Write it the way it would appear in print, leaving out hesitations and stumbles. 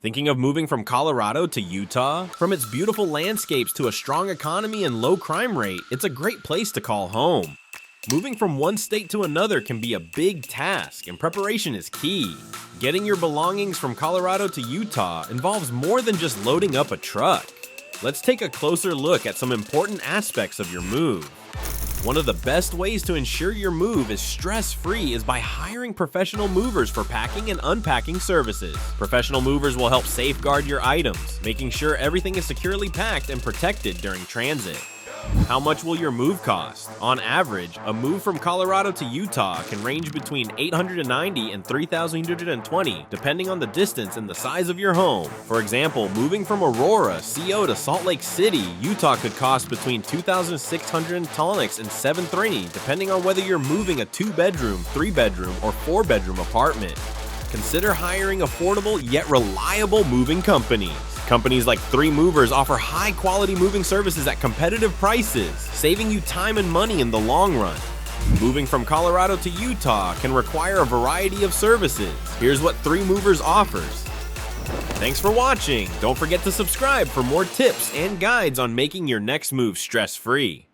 Thinking of moving from Colorado to Utah? From its beautiful landscapes to a strong economy and low crime rate, it's a great place to call home. Moving from one state to another can be a big task, and preparation is key. Getting your belongings from Colorado to Utah involves more than just loading up a truck. Let's take a closer look at some important aspects of your move. One of the best ways to ensure your move is stress-free is by hiring professional movers for packing and unpacking services. Professional movers will help safeguard your items, making sure everything is securely packed and protected during transit. How much will your move cost? On average, a move from Colorado to Utah can range between $890 and $3,320, depending on the distance and the size of your home. For example, moving from Aurora, CO to Salt Lake City, Utah could cost between $2,600 and $730, depending on whether you're moving a 2-bedroom, 3-bedroom, or 4-bedroom apartment. Consider hiring affordable yet reliable moving companies. Companies like 3 Movers offer high-quality moving services at competitive prices, saving you time and money in the long run. Moving from Colorado to Utah can require a variety of services. Here's what 3 Movers offers. Thanks for watching. Don't forget to subscribe for more tips and guides on making your next move stress-free.